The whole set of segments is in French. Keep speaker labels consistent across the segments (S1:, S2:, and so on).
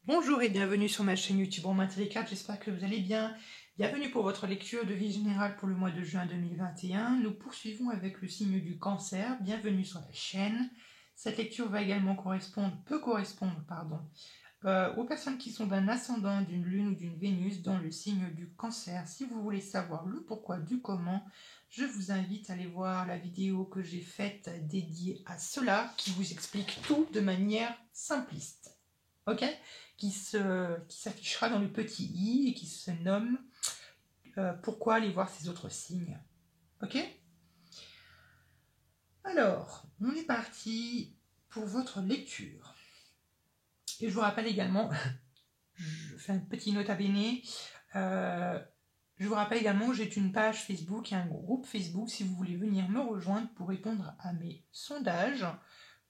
S1: Bonjour et bienvenue sur ma chaîne YouTube Romain Télécarte, j'espère que vous allez bien. Bienvenue pour votre lecture de vie générale pour le mois de juin 2021. Nous poursuivons avec le signe du cancer, bienvenue sur la chaîne. Cette lecture va également peut correspondre aux personnes qui sont d'un ascendant, d'une lune ou d'une Vénus dans le signe du cancer. Si vous voulez savoir le pourquoi du comment, je vous invite à aller voir la vidéo que j'ai faite dédiée à cela, qui vous explique tout de manière simpliste. Ok, qui s'affichera dans le petit i et qui se nomme pourquoi aller voir ces autres signes. Ok, alors on est parti pour votre lecture. Et je vous rappelle également, je fais un petit nota bene, je vous rappelle également que j'ai une page Facebook et un groupe Facebook si vous voulez venir me rejoindre pour répondre à mes sondages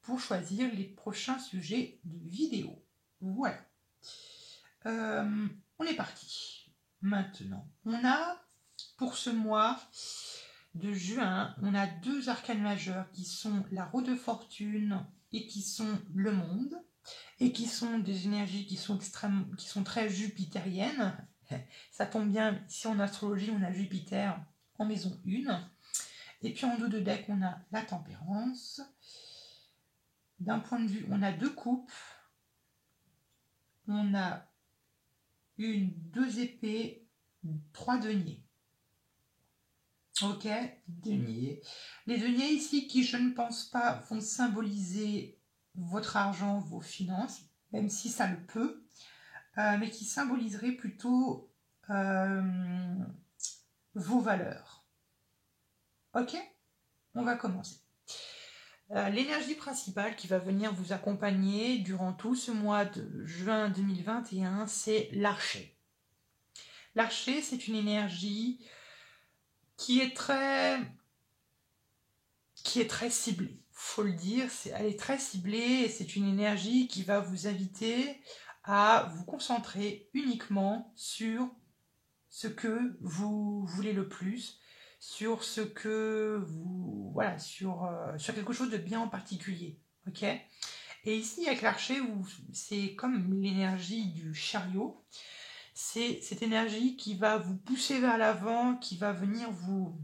S1: pour choisir les prochains sujets de vidéo. Voilà. On est parti. Maintenant, on a, pour ce mois de juin, on a deux arcanes majeures qui sont la roue de fortune et qui sont le monde, et qui sont des énergies qui sont très jupitériennes. Ça tombe bien, ici en astrologie, on a Jupiter en maison 1. Et puis en dos de deck, on a la tempérance. D'un point de vue, on a deux coupes. On a deux épées, 3 deniers. Ok, deniers. Les deniers ici qui, je ne pense pas, vont symboliser votre argent, vos finances, même si ça le peut, mais qui symboliseraient plutôt vos valeurs. Ok, on va commencer. L'énergie principale qui va venir vous accompagner durant tout ce mois de juin 2021, c'est l'archer. L'archer, c'est une énergie qui est très ciblée. Faut le dire, elle est très ciblée et c'est une énergie qui va vous inviter à vous concentrer uniquement sur ce que vous voulez le plus, sur ce que vous... Voilà, sur quelque chose de bien en particulier. Ok ? Et ici, avec l'archer, c'est comme l'énergie du chariot. C'est cette énergie qui va vous pousser vers l'avant, qui va venir vous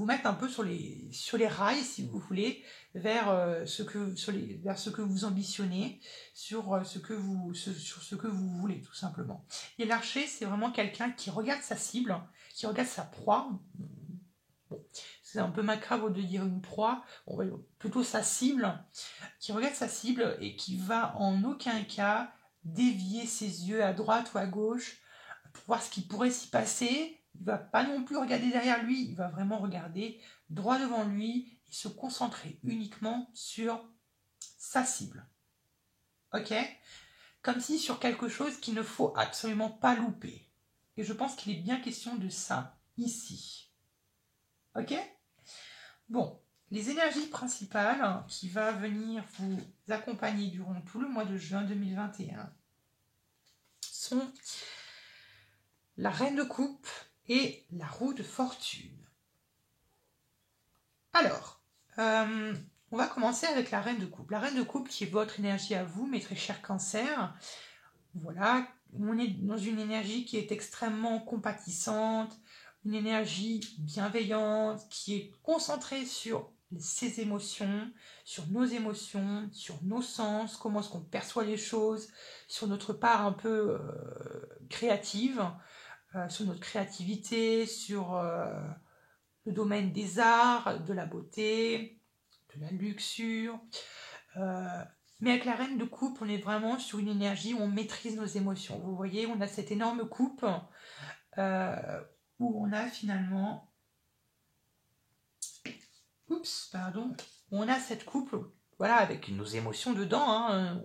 S1: mettre un peu sur les rails, si vous voulez, vers ce que vous ambitionnez, sur ce que vous voulez, tout simplement. Et l'archer, c'est vraiment quelqu'un qui regarde sa cible, qui regarde sa proie. Bon, c'est un peu macabre de dire une proie, on va plutôt sa cible, qui regarde sa cible et qui va en aucun cas dévier ses yeux à droite ou à gauche pour voir ce qui pourrait s'y passer. Il ne va pas non plus regarder derrière lui, il va vraiment regarder droit devant lui et se concentrer uniquement sur sa cible. Ok ? Comme si sur quelque chose qu'il ne faut absolument pas louper. Et je pense qu'il est bien question de ça ici. Ok ? Bon, les énergies principales qui vont venir vous accompagner durant tout le mois de juin 2021 sont la reine de coupe et la roue de fortune. Alors, on va commencer avec la reine de coupe. La reine de coupe qui est votre énergie à vous, mes très chers cancers. Voilà, on est dans une énergie qui est extrêmement compatissante, une énergie bienveillante, qui est concentrée sur ses émotions, sur nos sens, comment est-ce qu'on perçoit les choses, sur notre part un peu créative, sur notre créativité, sur le domaine des arts, de la beauté, de la luxure. Mais avec la reine de coupe, on est vraiment sur une énergie où on maîtrise nos émotions. Vous voyez, on a cette énorme coupe où on a finalement... on a cette coupe, voilà, avec nos émotions dedans.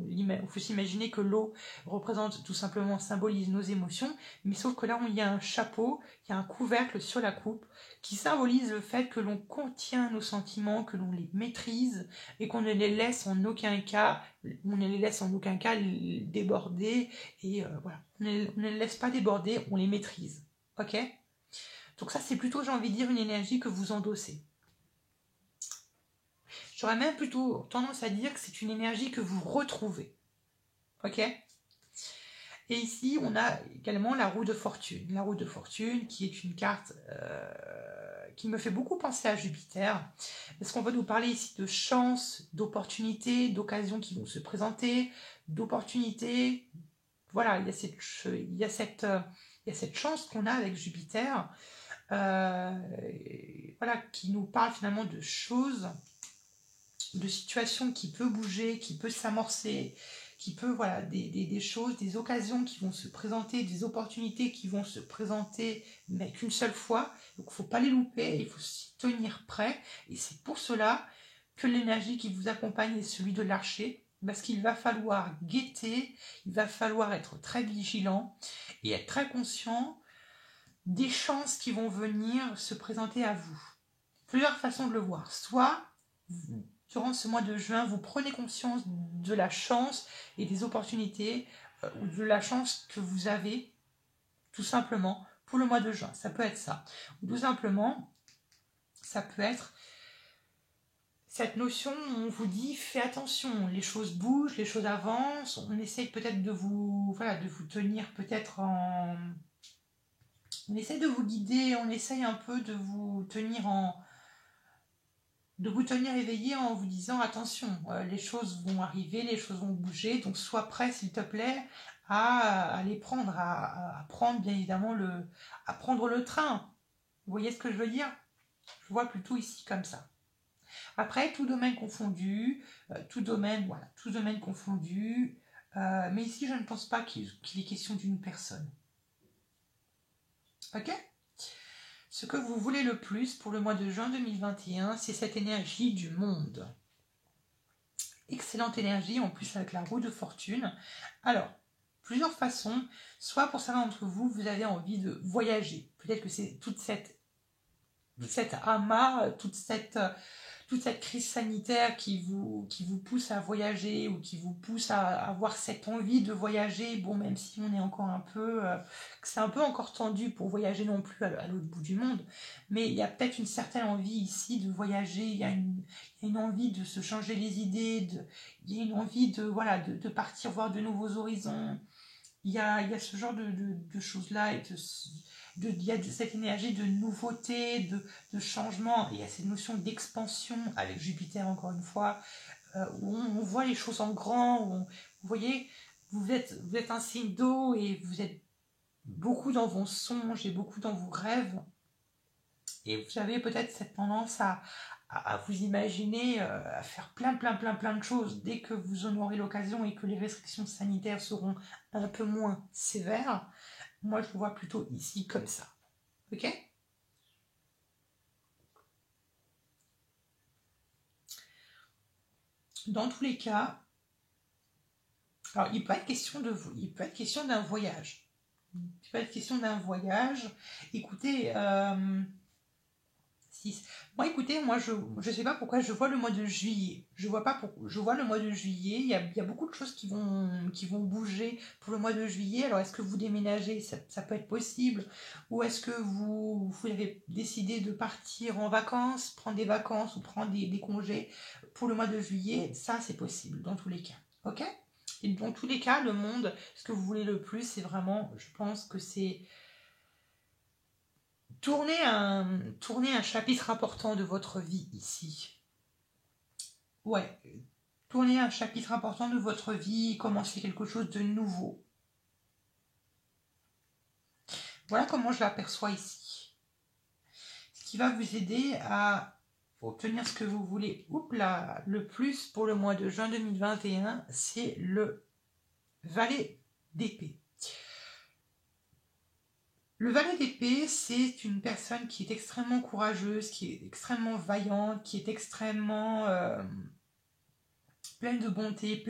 S1: Il faut s'imaginer que l'eau représente tout simplement, symbolise nos émotions, mais sauf que là, il y a un chapeau, il y a un couvercle sur la coupe qui symbolise le fait que l'on contient nos sentiments, que l'on les maîtrise et qu'on ne les laisse en aucun cas, déborder. Et voilà, on ne les laisse pas déborder, on les maîtrise. Ok ? Donc ça, c'est plutôt, j'ai envie de dire, une énergie que vous endossez. J'aurais même plutôt tendance à dire que c'est une énergie que vous retrouvez. Ok? Et ici, on a également la roue de fortune. La roue de fortune qui est une carte qui me fait beaucoup penser à Jupiter. Parce qu'on va nous parler ici de chance, d'opportunités, d'occasions qui vont se présenter, d'opportunités. Voilà, il y a cette chance qu'on a avec Jupiter. Voilà, qui nous parle finalement de choses, de situations qui peuvent bouger, qui peuvent s'amorcer, qui peut, voilà, des choses, des occasions qui vont se présenter, des opportunités qui vont se présenter, mais qu'une seule fois. Donc il ne faut pas les louper, il faut s'y tenir prêt. Et c'est pour cela que l'énergie qui vous accompagne est celui de l'archer, parce qu'il va falloir guetter, il va falloir être très vigilant et être très conscient des chances qui vont venir se présenter à vous. Plusieurs façons de le voir. Soit, durant ce mois de juin, vous prenez conscience de la chance et des opportunités ou de la chance que vous avez, tout simplement, pour le mois de juin. Ça peut être ça. Ou tout simplement, ça peut être cette notion où on vous dit, fais attention, les choses bougent, les choses avancent, on essaye peut-être de vous, voilà, de vous tenir peut-être en... On essaye de vous guider, on essaye un peu de vous tenir éveillé en vous disant attention, les choses vont arriver, les choses vont bouger, donc sois prêt s'il te plaît à les prendre, à prendre bien évidemment à prendre le train. Vous voyez ce que je veux dire? Je vois plutôt ici comme ça. Après, tout domaine confondu, tout domaine confondu, mais ici je ne pense pas qu'il est question d'une personne. Ok? Ce que vous voulez le plus pour le mois de juin 2021, c'est cette énergie du monde. Excellente énergie, en plus avec la roue de fortune. Alors, plusieurs façons. Soit pour certains d'entre vous, vous avez envie de voyager. Peut-être que c'est toute cette amas, toute cette crise sanitaire qui vous pousse à voyager ou qui vous pousse à avoir cette envie de voyager. Bon, même si on est encore c'est un peu encore tendu pour voyager non plus à l'autre bout du monde, mais il y a peut-être une certaine envie ici de voyager, il y a une envie de se changer les idées, il y a une envie de partir voir de nouveaux horizons. Il y a ce genre de choses-là et il y a cette énergie de nouveauté, de changement. Et il y a cette notion d'expansion avec Jupiter, encore une fois, où on voit les choses en grand. Vous voyez, vous êtes un signe d'eau et vous êtes beaucoup dans vos songes et beaucoup dans vos rêves. Et vous avez peut-être cette tendance à vous imaginer à faire plein de choses dès que vous en aurez l'occasion et que les restrictions sanitaires seront un peu moins sévères. Moi, je le vois plutôt ici comme ça. Ok? Dans tous les cas, alors il peut être question d'un voyage. Il peut être question d'un voyage. Écoutez, moi, je sais pas pourquoi je vois le mois de juillet. Je vois le mois de juillet. Il y a beaucoup de choses qui vont bouger pour le mois de juillet. Alors, est-ce que vous déménagez? Ça peut être possible. Ou est-ce que vous avez décidé de partir en vacances, prendre des vacances ou prendre des congés pour le mois de juillet? Ça, c'est possible dans tous les cas. Ok? Et dans tous les cas, le monde, ce que vous voulez le plus, c'est vraiment, je pense que c'est tournez un chapitre important de votre vie ici. Ouais, tournez un chapitre important de votre vie, commencez quelque chose de nouveau. Voilà comment je l'aperçois ici. Ce qui va vous aider à obtenir ce que vous voulez le plus pour le mois de juin 2021, c'est le valet d'épée. Le valet d'épée, c'est une personne qui est extrêmement courageuse, qui est extrêmement vaillante, qui est extrêmement pleine de bonté,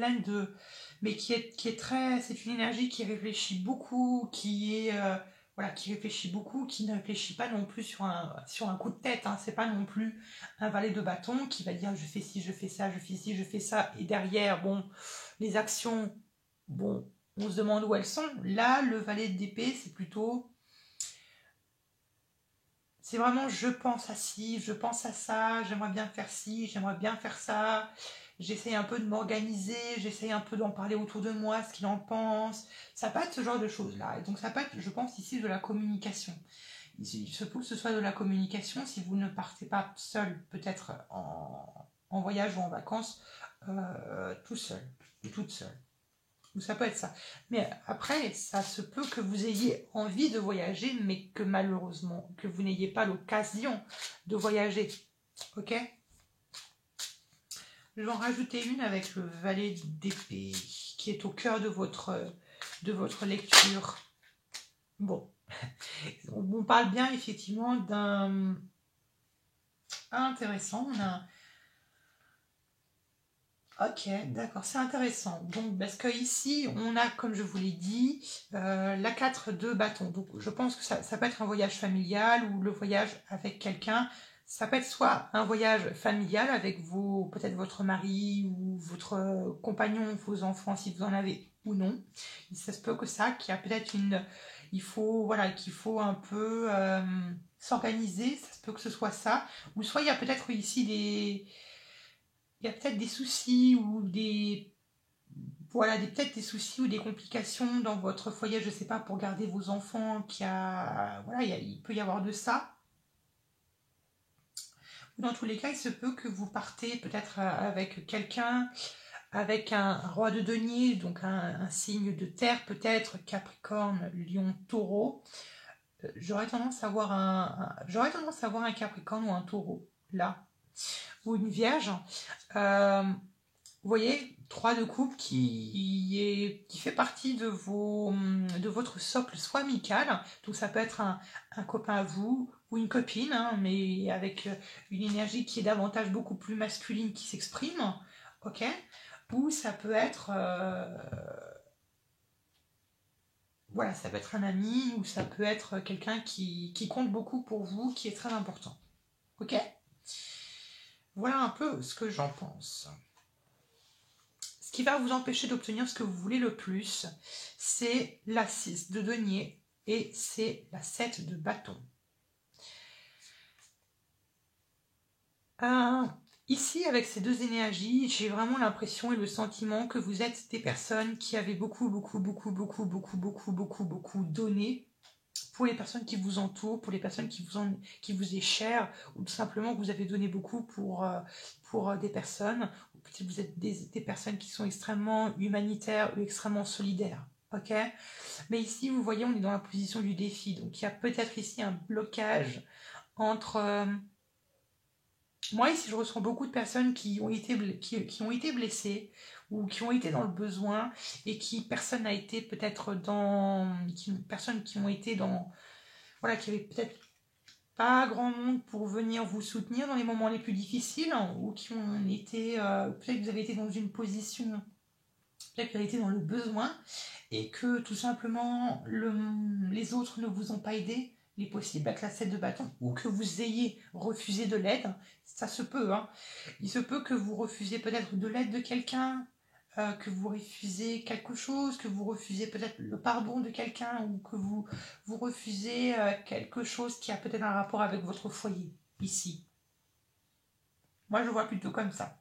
S1: mais qui est très... C'est une énergie qui réfléchit beaucoup, qui réfléchit beaucoup, qui ne réfléchit pas non plus sur un coup de tête. Hein. C'est pas non plus un valet de bâton qui va dire je fais ci, je fais ça, je fais ci, je fais ça. Et derrière, bon, les actions, bon, on se demande où elles sont. Là, le valet d'épée, c'est plutôt... C'est vraiment je pense à ci, je pense à ça, j'aimerais bien faire ci, j'aimerais bien faire ça. j'essaye un peu de m'organiser, j'essaye un peu d'en parler autour de moi, ce qu'il en pense. Ça peut être ce genre de choses-là. Et donc ça peut être, je pense ici, de la communication. Il se peut que ce soit de la communication si vous ne partez pas seul, peut-être en voyage ou en vacances, tout seul, ou toute seule. Ou ça peut être ça. Mais après, ça se peut que vous ayez envie de voyager, mais que malheureusement, que vous n'ayez pas l'occasion de voyager. Ok? Je vais en rajouter une avec le valet d'épée, qui est au cœur de votre lecture. Bon. On parle bien effectivement d'un... intéressant. On a... Ok, d'accord, c'est intéressant. Donc, parce que ici, on a, comme je vous l'ai dit, la 4 de bâton. Donc, je pense que ça peut être un voyage familial ou le voyage avec quelqu'un. Ça peut être soit un voyage familial avec peut-être votre mari ou votre compagnon, vos enfants, si vous en avez ou non. Ça se peut que qu'il y a peut-être il faut, voilà, qu'il faut un peu s'organiser. Ça se peut que ce soit ça. Ou soit il y a peut-être ici il y a peut-être des soucis ou peut-être des soucis ou des complications dans votre foyer, je ne sais pas, pour garder vos enfants, il peut y avoir de ça. Dans tous les cas, il se peut que vous partez peut-être avec quelqu'un, avec un roi de denier, donc un signe de terre peut-être, Capricorne, Lion, Taureau. J'aurais tendance à voir un Capricorne ou un Taureau, là, ou une Vierge. Vous voyez, 3 de coupe qui fait partie de votre socle soit amical, donc ça peut être un copain à vous ou une copine, hein, mais avec une énergie qui est davantage beaucoup plus masculine qui s'exprime, ok? Ou ça peut être ça peut être un ami ou ça peut être quelqu'un qui compte beaucoup pour vous, qui est très important, ok? Voilà un peu ce que j'en pense. Ce qui va vous empêcher d'obtenir ce que vous voulez le plus, c'est la 6 de denier et c'est la 7 de bâton. Ici, avec ces deux énergies, j'ai vraiment l'impression et le sentiment que vous êtes des personnes qui avaient beaucoup donné pour les personnes qui vous entourent, pour les personnes qui vous est chères, ou tout simplement que vous avez donné beaucoup pour des personnes, ou peut-être vous êtes des personnes qui sont extrêmement humanitaires ou extrêmement solidaires. Ok? Mais ici, vous voyez, on est dans la position du défi. Donc, il y a peut-être ici un blocage entre... moi, ici, je ressens beaucoup de personnes qui ont été blessées ou qui ont été dans le besoin et personne n'a été peut-être personnes qui ont été dans... Voilà, qui avait peut-être pas grand monde pour venir vous soutenir dans les moments les plus difficiles, hein, ou qui ont été... peut-être que vous avez été dans une position... Peut-être que vous avez été dans le besoin et que tout simplement les autres ne vous ont pas aidé, il est possible avec la 7 de bâton, ou que vous ayez refusé de l'aide, ça se peut, hein. Il se peut que vous refusiez peut-être de l'aide de quelqu'un, que vous refusez quelque chose, que vous refusez peut-être le pardon de quelqu'un, ou que vous refusez quelque chose qui a peut-être un rapport avec votre foyer, ici. Moi, je vois plutôt comme ça.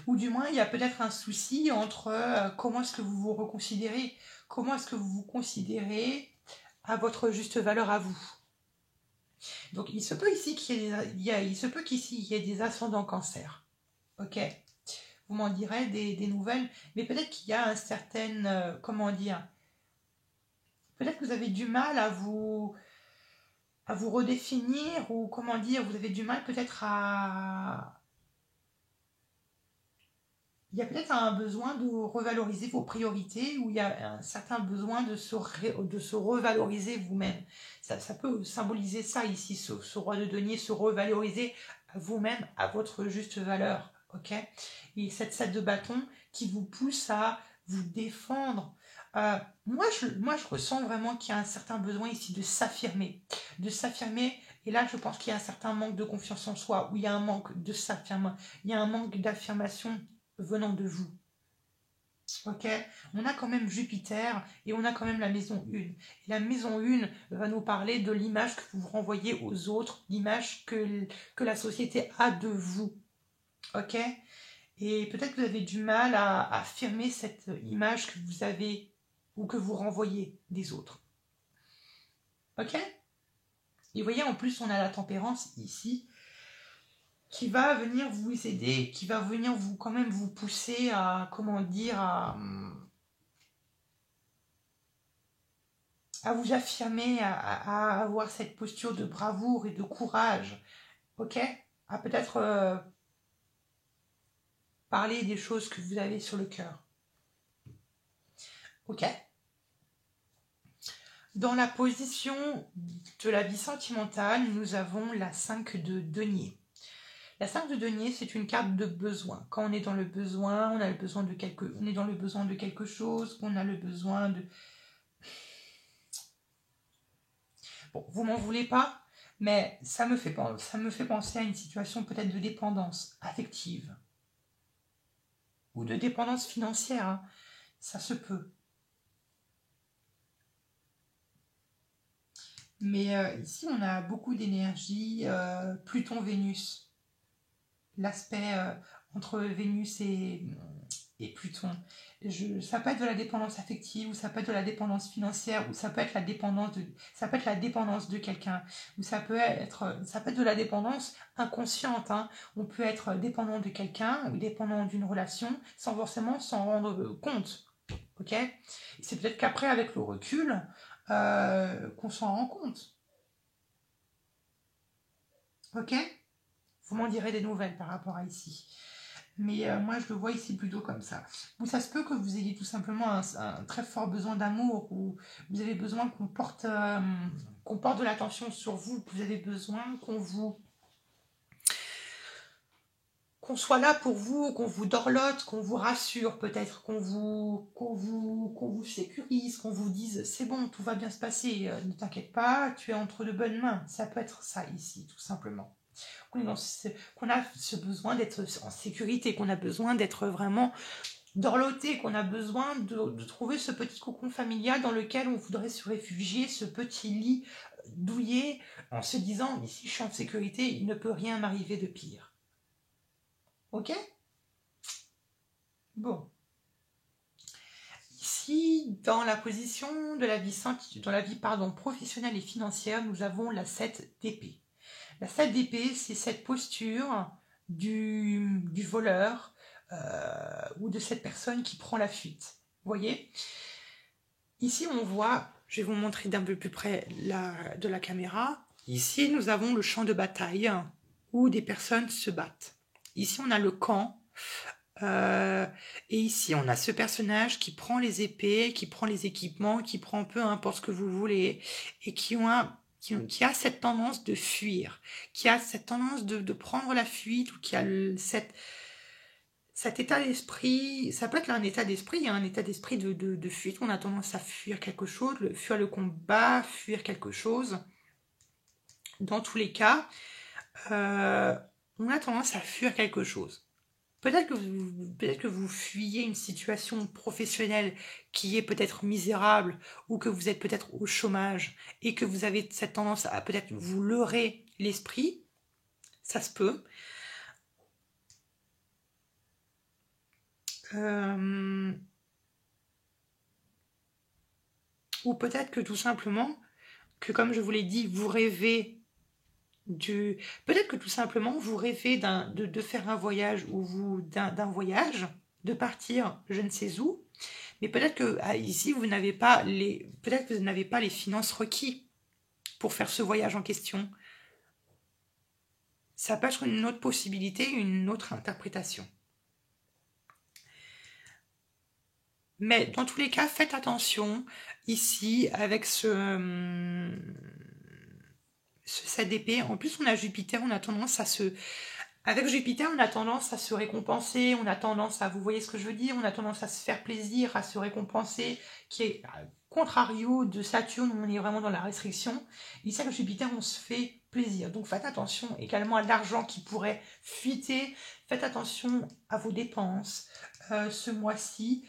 S1: Ou du moins, il y a peut-être un souci entre comment est-ce que vous vous reconsidérez, comment est-ce que vous vous considérez à votre juste valeur à vous. Donc, il se peut ici qu'ici il y ait des ascendants cancer. Ok? Vous m'en direz des nouvelles, mais peut-être qu'il y a un certain, comment dire, peut-être que vous avez du mal à vous redéfinir, ou comment dire, vous avez du mal peut-être il y a peut-être un besoin de revaloriser vos priorités, ou il y a un certain besoin de se revaloriser vous-même. Ça peut symboliser ça ici, ce roi de denier, se revaloriser vous-même à votre juste valeur. Ok? Et cette 7 de bâton qui vous pousse à vous défendre. Moi, je ressens vraiment qu'il y a un certain besoin ici de s'affirmer. Et là, je pense qu'il y a un certain manque de confiance en soi, où il y a un manque de s'affirmer. Il y a un manque d'affirmation venant de vous. Ok, on a quand même Jupiter et on a quand même la maison 1. Et la maison 1 va nous parler de l'image que vous renvoyez aux autres, l'image que la société a de vous. Ok, et peut-être que vous avez du mal à affirmer cette image que vous avez ou que vous renvoyez des autres. Ok, et vous voyez, en plus, on a la tempérance ici qui va venir vous aider, qui va venir vous quand même vous pousser à, comment dire, à vous affirmer, à avoir cette posture de bravoure et de courage, ok? À peut-être parler des choses que vous avez sur le cœur, ok? Dans la position de la vie sentimentale, nous avons la 5 de denier. La 5 de denier, c'est une carte de besoin. Quand on est dans le besoin, on a le besoin de on est dans le besoin de quelque chose, on a le besoin de... Bon, vous m'en voulez pas, mais ça me fait penser à une situation peut-être de dépendance affective ou de dépendance financière, hein. Ça se peut. Mais ici, on a beaucoup d'énergie, Pluton-Vénus. L'aspect entre Vénus et Pluton. Ça peut être de la dépendance affective, ou ça peut être de la dépendance financière, ou ça peut être ça peut être la dépendance de quelqu'un, ou ça peut être de la dépendance inconsciente, hein. On peut être dépendant de quelqu'un ou dépendant d'une relation sans forcément s'en rendre compte. Ok, c'est peut-être qu'après, avec le recul, qu'on s'en rend compte. Ok, vous m'en direz des nouvelles par rapport à ici. Mais moi, je le vois ici plutôt comme ça. Ou ça se peut que vous ayez tout simplement un très fort besoin d'amour, ou vous avez besoin qu'on porte de l'attention sur vous, que vous avez besoin qu'on soit là pour vous, qu'on vous dorlote, qu'on vous rassure peut-être, qu'on vous sécurise, qu'on vous dise c'est bon, tout va bien se passer, ne t'inquiète pas, tu es entre de bonnes mains. Ça peut être ça ici, tout simplement. Qu'on a ce besoin d'être en sécurité, qu'on a besoin d'être vraiment dorloté, qu'on a besoin de trouver ce petit cocon familial dans lequel on voudrait se réfugier, ce petit lit douillet, en se disant ici je suis en sécurité, il ne peut rien m'arriver de pire. Ok? Bon. Ici, dans la position de la vie, professionnelle et financière, nous avons la 7 d'épée. La 7 d'épée, c'est cette posture du voleur ou de cette personne qui prend la fuite. Vous voyez? Ici, on voit, je vais vous montrer d'un peu plus près de la caméra. Ici, nous avons le champ de bataille où des personnes se battent. Ici, on a le camp. Et ici, on a ce personnage qui prend les épées, qui prend les équipements, qui prend peu importe ce que vous voulez, et qui a cette tendance de fuir, qui a cette tendance de prendre la fuite, ou qui a cet état d'esprit. Ça peut être un état d'esprit, il y a un état d'esprit de fuite, on a tendance à fuir quelque chose, fuir le combat, fuir quelque chose. Dans tous les cas, on a tendance à fuir quelque chose. Peut-être que vous fuyez une situation professionnelle qui est peut-être misérable, ou que vous êtes peut-être au chômage et que vous avez cette tendance à peut-être vous leurrer l'esprit. Ça se peut. Ou peut-être que tout simplement, que comme je vous l'ai dit, vous rêvez peut-être que tout simplement vous rêvez de faire un voyage, ou d'un voyage, de partir je ne sais où, mais peut-être que ici vous n'avez pas les finances requises pour faire ce voyage en question. Ça peut être une autre possibilité, une autre interprétation. Mais dans tous les cas, faites attention ici avec ce 7 d'épée. En plus, on a Jupiter, on a tendance avec Jupiter, on a tendance à se récompenser, on a tendance vous voyez ce que je veux dire, on a tendance à se faire plaisir, à se récompenser, qui est contrario de Saturne, où on est vraiment dans la restriction. Ici, avec Jupiter, on se fait plaisir. Donc faites attention également à l'argent qui pourrait fuiter, faites attention à vos dépenses ce mois-ci.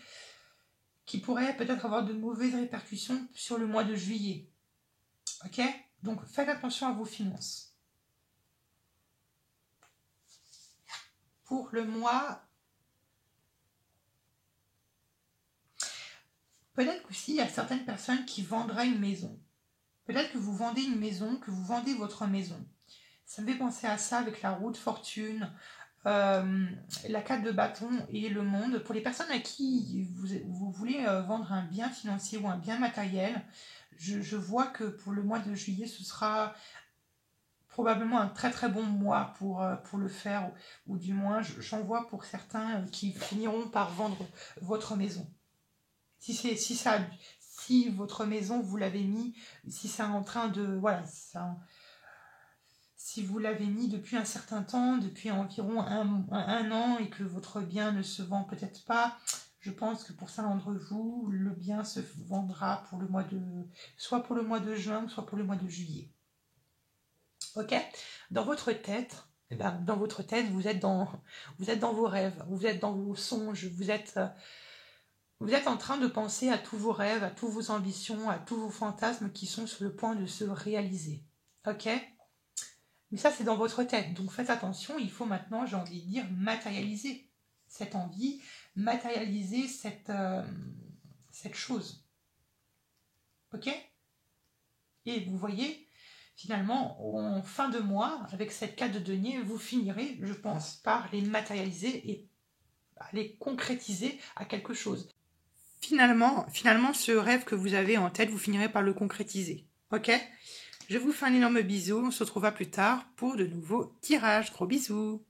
S1: qui pourrait peut-être avoir de mauvaises répercussions sur le mois de juillet. Ok? Donc faites attention à vos finances. Pour le mois, peut-être qu'aussi il y a certaines personnes qui vendraient une maison. Peut-être que vous vendez une maison, que vous vendez votre maison. Ça me fait penser à ça avec la roue de fortune, la 4 de bâton et le monde. Pour les personnes à qui vous voulez vendre un bien financier ou un bien matériel, je vois que pour le mois de juillet, ce sera probablement un très très bon mois pour le faire, ou du moins j'en vois pour certains qui finiront par vendre votre maison. Si votre maison, vous l'avez mis, si c'est en train de... Voilà, si vous l'avez mis depuis un certain temps, depuis environ un an, et que votre bien ne se vend peut-être pas, je pense que pour certains d'entre vous, le bien se vendra pour le mois de... soit pour le mois de juin, soit pour le mois de juillet. Ok? Dans votre tête, vous êtes dans vos rêves, vous êtes dans vos songes, vous êtes en train de penser à tous vos rêves, à toutes vos ambitions, à tous vos fantasmes qui sont sur le point de se réaliser. Ok? Mais ça, c'est dans votre tête. Donc faites attention, il faut maintenant, j'ai envie de dire, matérialiser cette envie, matérialiser cette chose. Ok? Et vous voyez, finalement, en fin de mois, avec cette carte de denier, vous finirez, je pense, par les matérialiser et les concrétiser à quelque chose. Finalement, ce rêve que vous avez en tête, vous finirez par le concrétiser. Ok? Je vous fais un énorme bisou. On se retrouvera plus tard pour de nouveaux tirages. Gros bisous.